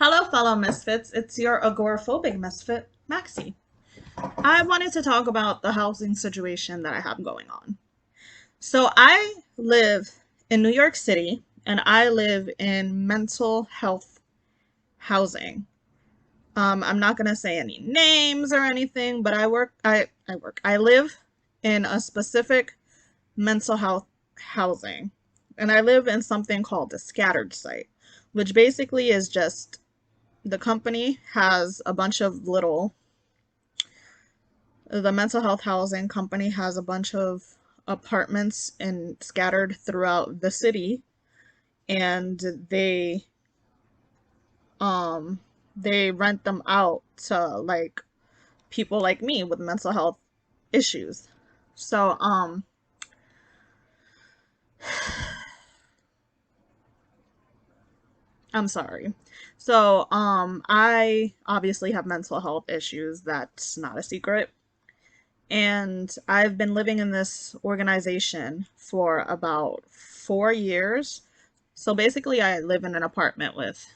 Hello, fellow misfits. It's your agoraphobic misfit, Maxie. I wanted to talk about the housing situation that I have going on. So, I live in New York City and I live in mental health housing. I'm not going to say any names or anything, but I live in a specific mental health housing. And I live in something called a scattered site, which basically is just the company has a bunch of little the mental health housing company has a bunch of apartments and scattered throughout the city, and um they rent them out to like people like me with mental health issues. So I'm sorry. So I obviously have mental health issues. That's not a secret. And I've been living in this organization for about 4 years. So basically, I live in an apartment with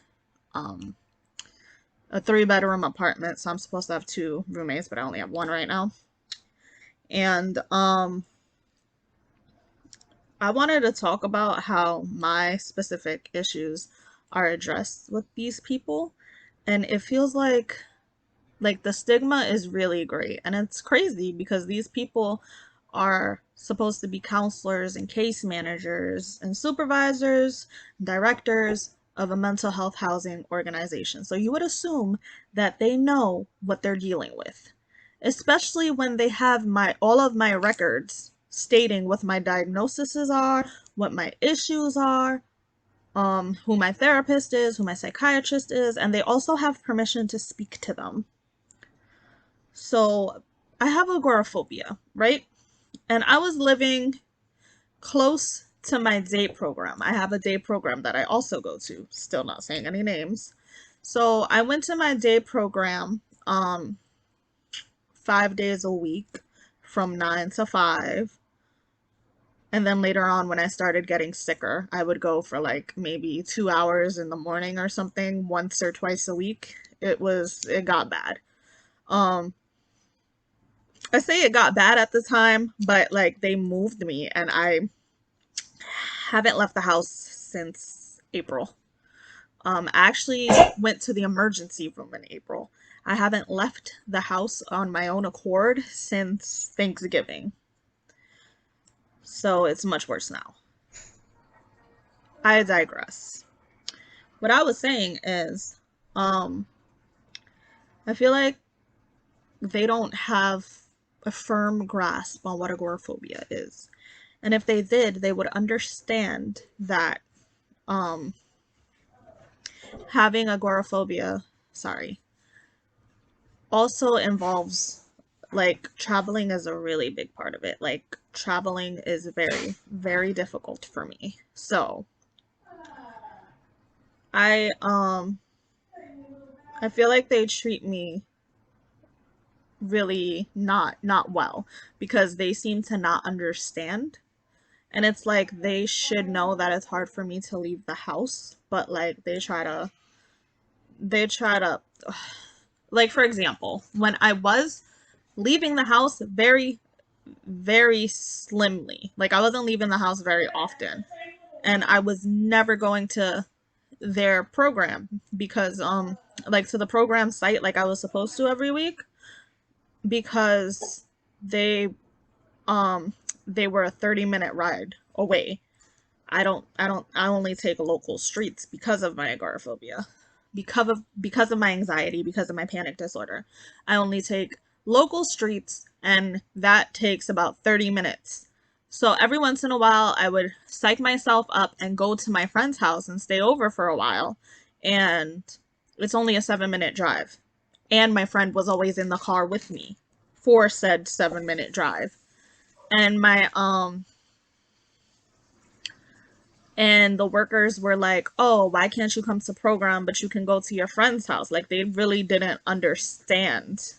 um, a three-bedroom apartment. So I'm supposed to have two roommates, but I only have one right now. And I wanted to talk about how my specific issues are addressed with these people. And it feels like the stigma is really great, and it's crazy because these people are supposed to be counselors and case managers and supervisors, directors of a mental health housing organization. So you would assume that they know what they're dealing with, especially when they have my all of my records stating what my diagnoses are, what my issues are, who my therapist is, who my psychiatrist is, and they also have permission to speak to them. So I have agoraphobia, right? And I was living close to my day program. I have a day program that I also go to, still not saying any names. So I went to my day program 5 days a week from 9 to 5. And then later on, when I started getting sicker, I would go for like maybe 2 hours in the morning or something, once or twice a week. It got bad. Um, I say it got bad at the time, but like they moved me and I haven't left the house since April. I actually went to the emergency room in April. I haven't left the house on my own accord since Thanksgiving. So it's much worse now. I digress. What I was saying is, um, I feel like they don't have a firm grasp on what agoraphobia is. And if they did, they would understand that um, having agoraphobia, sorry, also involves like traveling is a really big part of it. Like traveling is very, very difficult for me. So I um I feel like they treat me really not well because they seem to not understand. And it's like they should know that it's hard for me to leave the house, but like they try to like for example, when I was leaving the house very slimly. Like I wasn't leaving the house very often. And I was never going to their program because like to the program site like I was supposed to every week because they um they were a 30-minute ride away. I only take local streets because of my agoraphobia. Because of my anxiety, because of my panic disorder. I only take local streets and that takes about 30 minutes. So every once in a while I would psych myself up and go to my friend's house and stay over for a while, and it's only a 7-minute drive. And my friend was always in the car with me for said 7-minute drive. And my and the workers were like, "Oh, why can't you come to program but you can go to your friend's house?" Like they really didn't understand.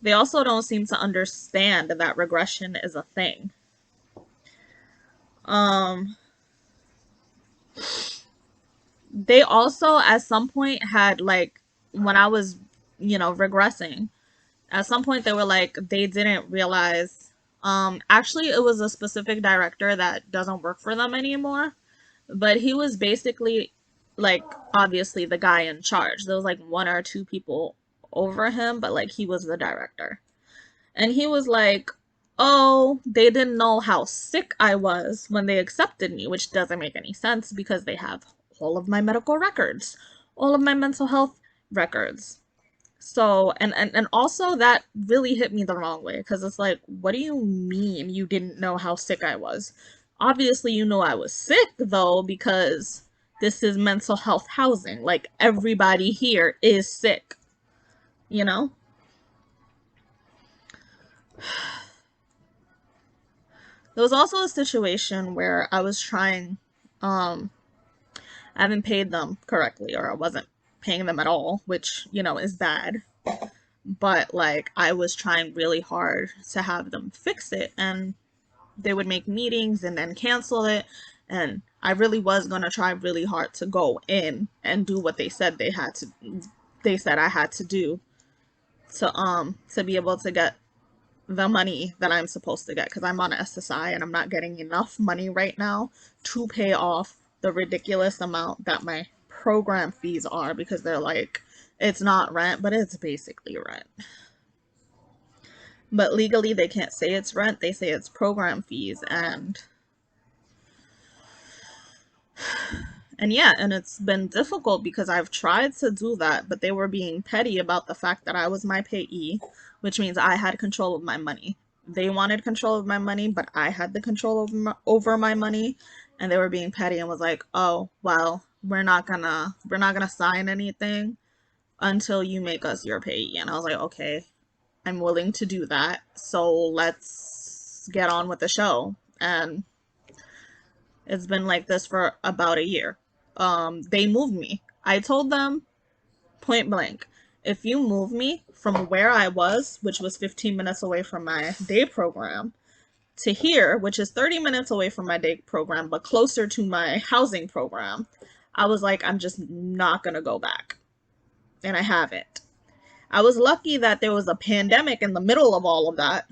They also don't seem to understand that regression is a thing. Um they also at some point had like, when I was, regressing, at some point they were like, they didn't realize, actually it was a specific director that doesn't work for them anymore, but he was basically like, obviously the guy in charge. There was like one or two people over him, but like he was the director. And he was like, oh, they didn't know how sick I was when they accepted me, which doesn't make any sense because they have all of my medical records, all of my mental health records. So, and also that really hit me the wrong way because it's like, what do you mean you didn't know how sick I was? Obviously, you know I was sick though because this is mental health housing. Like, everybody here is sick, you know? There was also a situation where I was trying, um, I haven't paid them correctly, or I wasn't paying them at all, which, is bad. But like, I was trying really hard to have them fix it, and they would make meetings and then cancel it. And I really was going to try really hard to go in and do what they said I had to do to be able to get the money that I'm supposed to get, because I'm on SSI and I'm not getting enough money right now to pay off the ridiculous amount that my program fees are, because they're like, it's not rent, but it's basically rent. But legally they can't say it's rent, they say it's program fees. And yeah, and it's been difficult because I've tried to do that, but they were being petty about the fact that I was my payee, which means I had control of my money. They wanted control of my money, but I had the control over my money, and they were being petty and was like, "Oh, well, we're not gonna sign anything until you make us your payee." And I was like, "Okay, I'm willing to do that. So let's get on with the show." And it's been like this for about a year. They moved me. I told them point blank, if you move me from where I was, which was 15 minutes away from my day program, to here, which is 30 minutes away from my day program, but closer to my housing program, I was like, I'm just not going to go back. And I haven't. I was lucky that there was a pandemic in the middle of all of that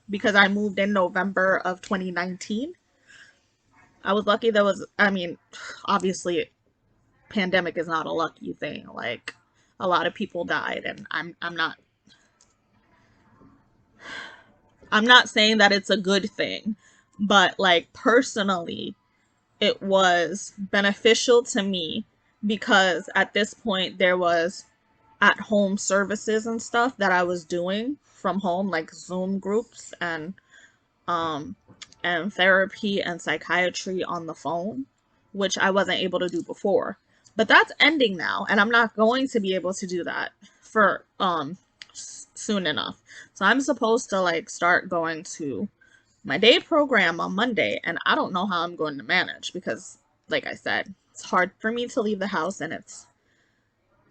because I moved in November of 2019. I was lucky there was, I mean, obviously pandemic is not a lucky thing. Like, a lot of people died, and I'm not saying that it's a good thing, but like, personally, it was beneficial to me because at this point there was at home services and stuff that I was doing from home, like Zoom groups um and therapy and psychiatry on the phone, which I wasn't able to do before. But that's ending now, and I'm not going to be able to do that for soon enough. So I'm supposed to like start going to my day program on Monday, and I don't know how I'm going to manage because, like I said, it's hard for me to leave the house and it's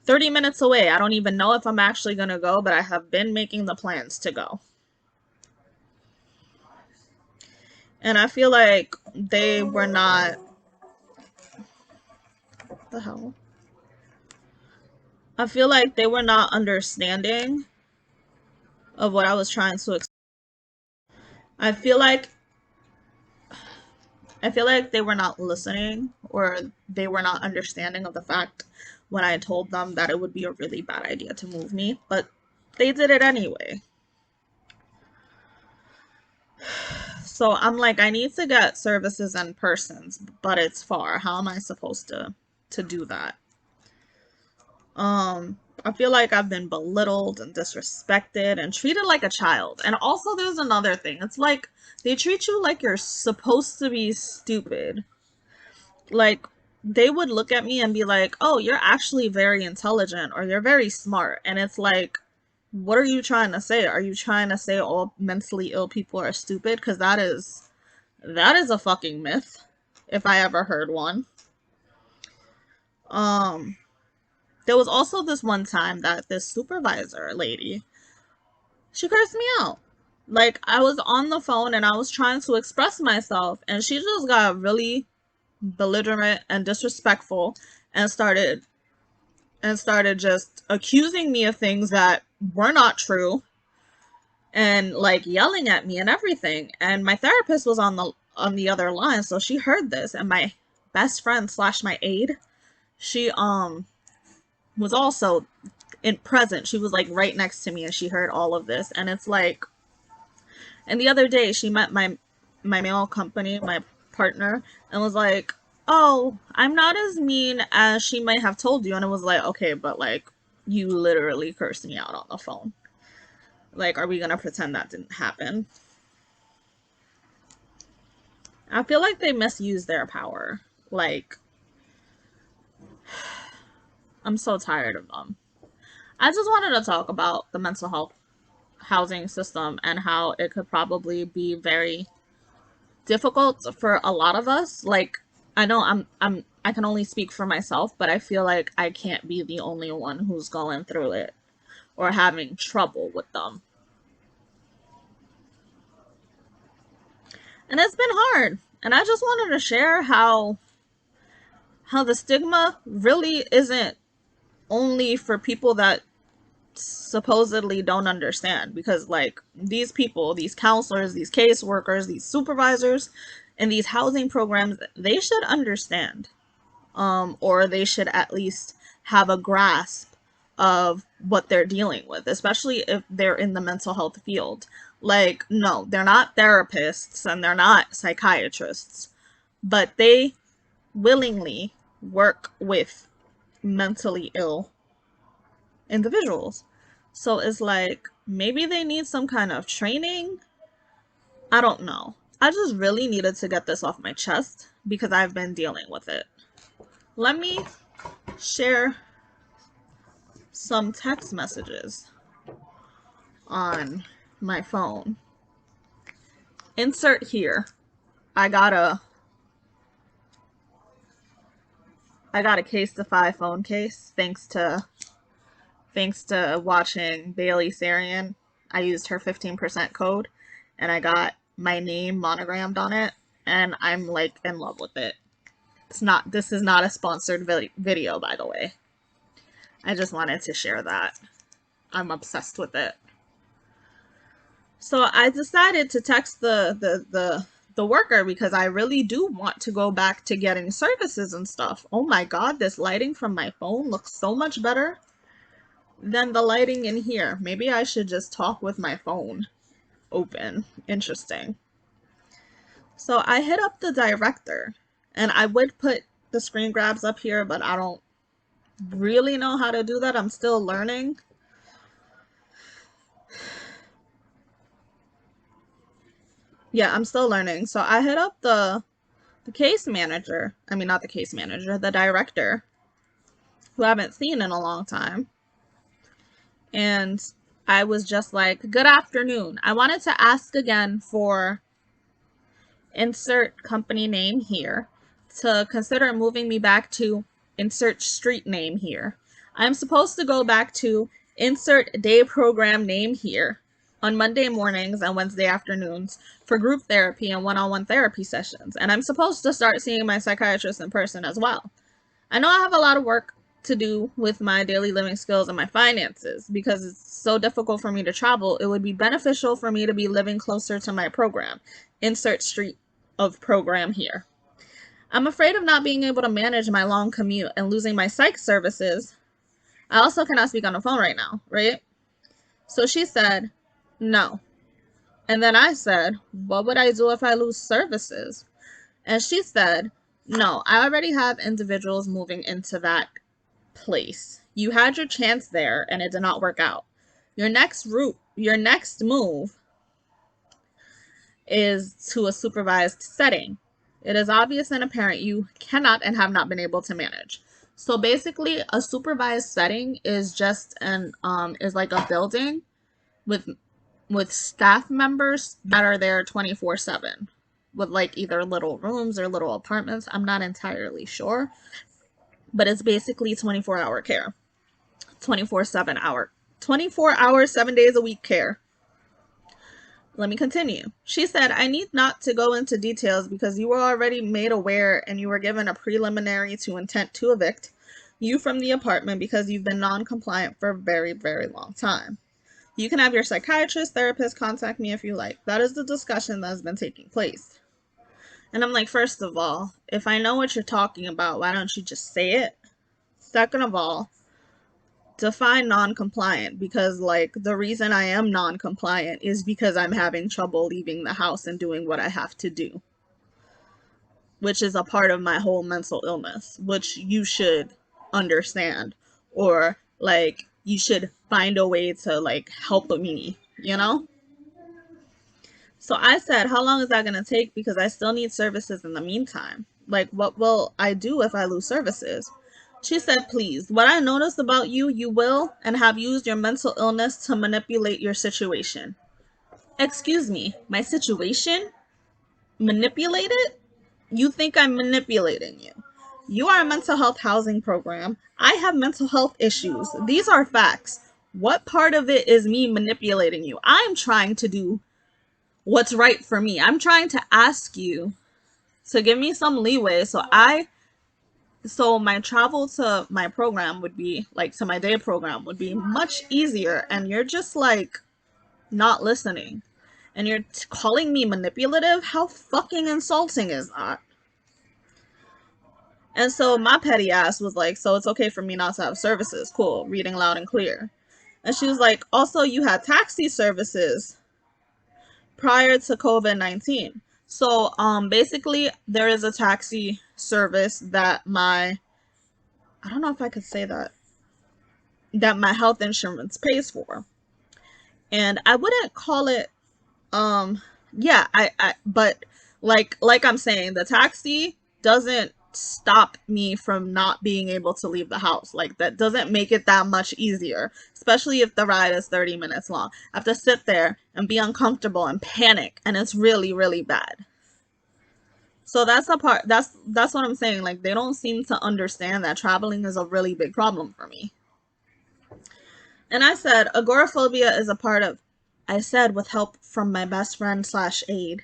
30 minutes away. I don't even know if I'm actually going to go, but I have been making the plans to go. And I feel like they were not, what the hell? I feel like they were not understanding of what I was trying to explain. I feel like I feel like they were not listening, or they were not understanding of the fact when I told them that it would be a really bad idea to move me, but they did it anyway. So I'm like, I need to get services in persons, but it's far. How am I supposed to do that? I feel like I've been belittled and disrespected and treated like a child. And also there's another thing. It's like they treat you like you're supposed to be stupid. Like, they would look at me and be like, "Oh, you're actually very intelligent, or you're very smart." And it's like, what are you trying to say? Are you trying to say all mentally ill people are stupid? Because that is a fucking myth, if I ever heard one. Um, there was also this one time that this supervisor lady, she cursed me out. Like, I was on the phone and I was trying to express myself, and she just got really, belligerent and disrespectful, and started just accusing me of things that were not true, and like yelling at me and everything. And my therapist was on the other line, so she heard this. And my best friend slash my aide, she was also in present. She was like right next to me, and she heard all of this. And it's like, and the other day she met my male company, my partner, and was like, "Oh, I'm not as mean as she might have told you." And it was like, okay, but like, you literally cursed me out on the phone. Like, are we gonna pretend that didn't happen? I feel like they misuse their power. Like, I'm so tired of them. I just wanted to talk about the mental health housing system and how it could probably be very difficult for a lot of us. Like, I know I can only speak for myself, but I feel like I can't be the only one who's going through it or having trouble with them. And it's been hard. And I just wanted to share how the stigma really isn't only for people that supposedly don't understand, because like these people, these counselors, these caseworkers, these supervisors in these housing programs, they should understand, or they should at least have a grasp of what they're dealing with, especially if they're in the mental health field. Like, no, they're not therapists and they're not psychiatrists, but they willingly work with mentally ill individuals. So it's like maybe they need some kind of training. I don't know. I just really needed to get this off my chest because I've been dealing with it. Let me share some text messages on my phone. Insert here. I got a Case Defy phone case thanks to watching Bailey Sarian. I used her 15% code and I got my name monogrammed on it, and I'm like in love with it. This is not a sponsored video, by the way. I just wanted to share that. I'm obsessed with it. So I decided to text the worker because I really do want to go back to getting services and stuff. Oh my god, this lighting from my phone looks so much better than the lighting in here. Maybe I should just talk with my phone open. Interesting. So I hit up the director, and I would put the screen grabs up here, but I don't really know how to do that. I'm still learning. Yeah, I'm still learning. So I hit up the case manager. I mean, not the case manager, the director, who I haven't seen in a long time. And I was just like, good afternoon. I wanted to ask again for insert company name here to consider moving me back to insert street name here. I'm supposed to go back to insert day program name here on Monday mornings and Wednesday afternoons for group therapy and one-on-one therapy sessions. And I'm supposed to start seeing my psychiatrist in person as well. I know I have a lot of work to do with my daily living skills and my finances because it's so difficult for me to travel. It would be beneficial for me to be living closer to my program. Insert street of program here. I'm afraid of not being able to manage my long commute and losing my psych services. I also cannot speak on the phone right now, right? So she said, no. And then I said, what would I do if I lose services? And she said, no, I already have individuals moving into that place. You had your chance there and it did not work out. Your next move is to a supervised setting. It is obvious and apparent you cannot and have not been able to manage. So basically, a supervised setting is just is like a building with staff members that are there 24/7 with like either little rooms or little apartments. I'm not entirely sure, but it's basically 24-hour care. 24 hours, 7 days a week care. Let me continue. She said, I need not to go into details because you were already made aware and you were given a preliminary to intent to evict you from the apartment because you've been non-compliant for a very, very long time. You can have your psychiatrist, therapist contact me if you like. That is the discussion that has been taking place. And I'm like, first of all, if I know what you're talking about, why don't you just say it? Second of all, define non-compliant, because like the reason I am non-compliant is because I'm having trouble leaving the house and doing what I have to do, which is a part of my whole mental illness, which you should understand, or like you should find a way to like help me, you know? So I said, how long is that going to take? Because I still need services in the meantime. Like, what will I do if I lose services? She said, please, what I noticed about you, you will and have used your mental illness to manipulate your situation. Excuse me, my situation? Manipulate it? You think I'm manipulating you? You are a mental health housing program. I have mental health issues. These are facts. What part of it is me manipulating you? I'm trying to do what's right for me. I'm trying to ask you to give me some leeway so my travel to my program would be like to my day program would be much easier, and you're just like not listening and you're calling me manipulative. How fucking insulting is that? And so my petty ass was like, so it's okay for me not to have services? Cool, reading loud and clear. And she was like, also you had taxi services prior to COVID-19. So basically there is a taxi service that I don't know if I could say that my health insurance pays for. And I wouldn't call it yeah, I but like I'm saying, the taxi doesn't stop me from not being able to leave the house. Like that doesn't make it that much easier, especially if the ride is 30 minutes long. I have to sit there and be uncomfortable and panic, and it's really, really bad. So that's the part that's what I'm saying. Like they don't seem to understand that traveling is a really big problem for me. And I said, agoraphobia is a part of, I said, with help from my best friend slash aide,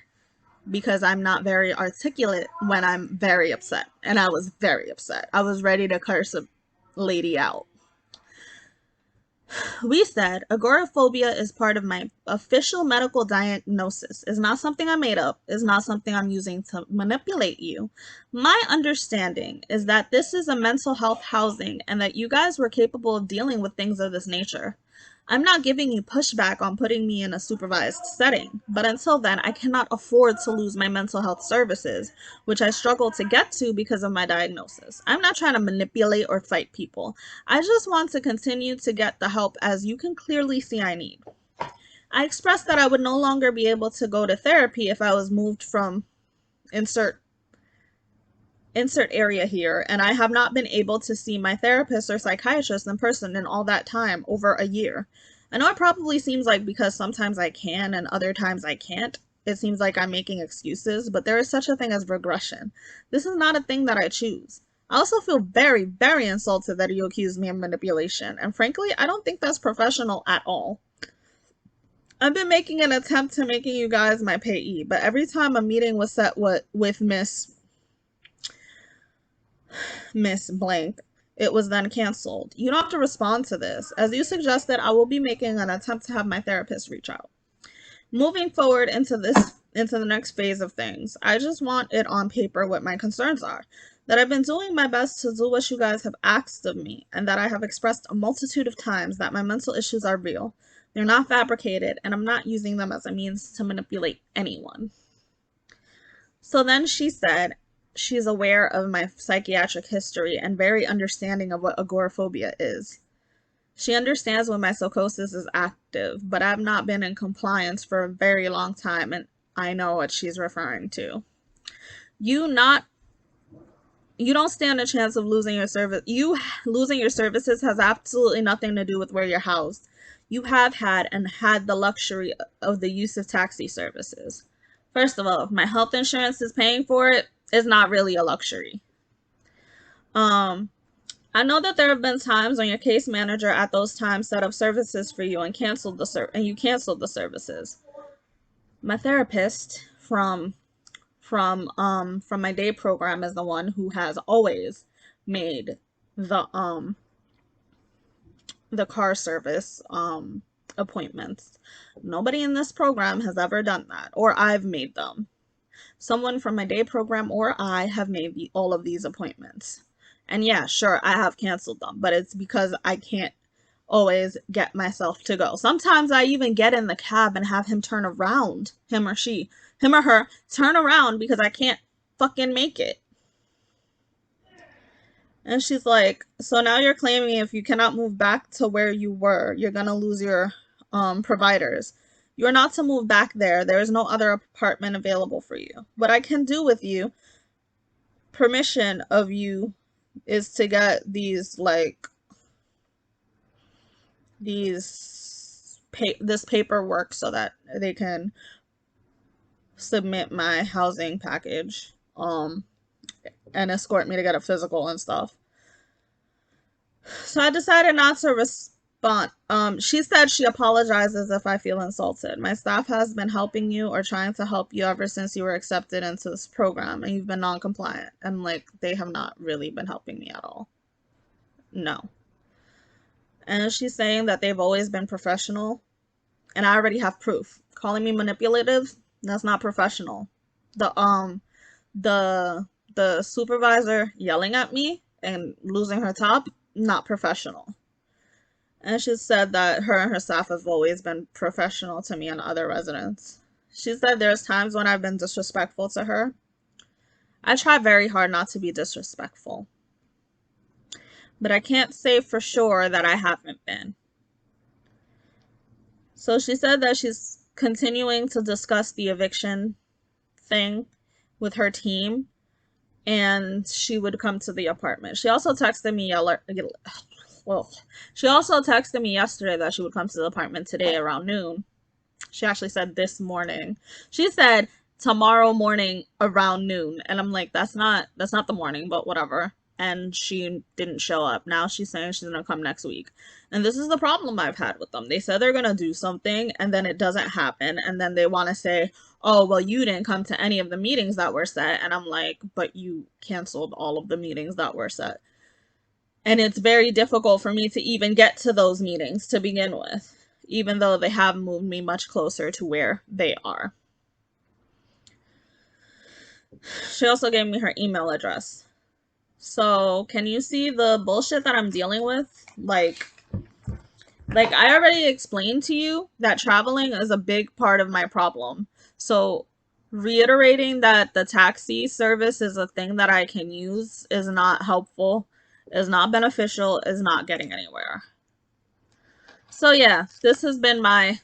because I'm not very articulate when I'm very upset. And I was very upset. I was ready to curse a lady out. We said agoraphobia is part of my official medical diagnosis. It's not something I made up. It's not something I'm using to manipulate you. My understanding is that this is a mental health housing and that you guys were capable of dealing with things of this nature. I'm not giving you pushback on putting me in a supervised setting, but until then, I cannot afford to lose my mental health services, which I struggle to get to because of my diagnosis. I'm not trying to manipulate or fight people. I just want to continue to get the help, as you can clearly see I need. I expressed that I would no longer be able to go to therapy if I was moved from insert area here, and I have not been able to see my therapist or psychiatrist in person in all that time, over a year. I know it probably seems like because sometimes I can and other times I can't, it seems like I'm making excuses, but there is such a thing as regression. This is not a thing that I choose. I also feel very, very insulted that you accused me of manipulation, and frankly, I don't think that's professional at all. I've been making an attempt to making you guys my payee, but every time a meeting was set with Miss Blank, it was then canceled. You don't have to respond to this. As you suggested, I will be making an attempt to have my therapist reach out. Moving forward into the next phase of things, I just want it on paper what my concerns are. That I've been doing my best to do what you guys have asked of me, and that I have expressed a multitude of times that my mental issues are real. They're not fabricated, and I'm not using them as a means to manipulate anyone. So then she said she's aware of my psychiatric history and very understanding of what agoraphobia is. She understands when my psychosis is active, but I've not been in compliance for a very long time, and I know what she's referring to. You don't stand a chance of losing your service. You losing your services has absolutely nothing to do with where you're housed. You have had and had the luxury of the use of taxi services. First of all, if my health insurance is paying for it, it's not really a luxury. I know that there have been times when your case manager at those times set up services for you and you canceled the services. My therapist from my day program is the one who has always made the car service appointments. Nobody in this program has ever done that, or I've made them. Someone from my day program or I have made all of these appointments. And yeah, sure, I have canceled them, but it's because I can't always get myself to go. Sometimes I even get in the cab and have him turn around, him or her, turn around because I can't fucking make it. And she's like, so now you're claiming if you cannot move back to where you were, you're gonna lose your providers. You're not to move back there. There is no other apartment available for you. What I can do with you, permission of you, is to get these this paperwork so that they can submit my housing package and escort me to get a physical and stuff. So I decided not to respond. She said she apologizes if I feel insulted. My staff has been helping you or trying to help you ever since you were accepted into this program and you've been non-compliant. And like, they have not really been helping me at all. No. And she's saying that they've always been professional. And I already have proof. Calling me manipulative, that's not professional. The supervisor yelling at me and losing her top, not professional. And she said that her and her staff have always been professional to me and other residents. She said there's times when I've been disrespectful to her. I try very hard not to be disrespectful, but I can't say for sure that I haven't been. So she said that she's continuing to discuss the eviction thing with her team and she would come to the apartment. She also texted me yesterday that she would come to the apartment today around noon. She actually said this morning. She said tomorrow morning around noon. And I'm like, that's not the morning, but whatever. And she didn't show up. Now she's saying she's gonna come next week. And this is the problem I've had with them. They said they're gonna do something and then it doesn't happen. And then they want to say, oh, well, you didn't come to any of the meetings that were set. And I'm like, but you canceled all of the meetings that were set. And it's very difficult for me to even get to those meetings to begin with, even though they have moved me much closer to where they are. She also gave me her email address. So can you see the bullshit that I'm dealing with? Like I already explained to you that traveling is a big part of my problem. So reiterating that the taxi service is a thing that I can use is not helpful, is not beneficial, is not getting anywhere. So yeah, this has been my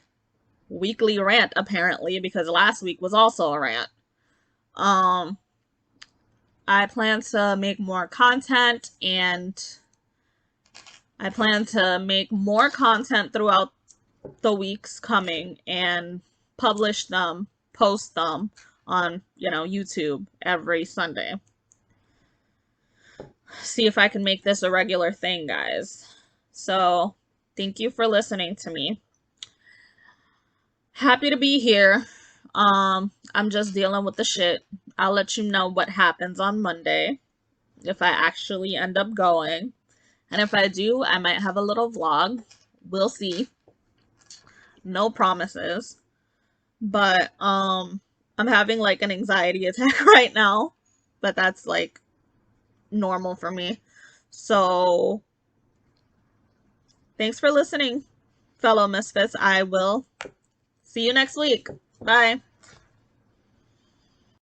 weekly rant apparently, because last week was also a rant. I plan to make more content and I plan to make more content throughout the weeks coming and publish them, post them on, YouTube every Sunday. See if I can make this a regular thing, guys. So, thank you for listening to me. Happy to be here. I'm just dealing with the shit. I'll let you know what happens on Monday if I actually end up going. And if I do, I might have a little vlog. We'll see. No promises. But I'm having like an anxiety attack right now, but that's like normal for me. So thanks for listening, fellow misfits. I will see you next week. Bye.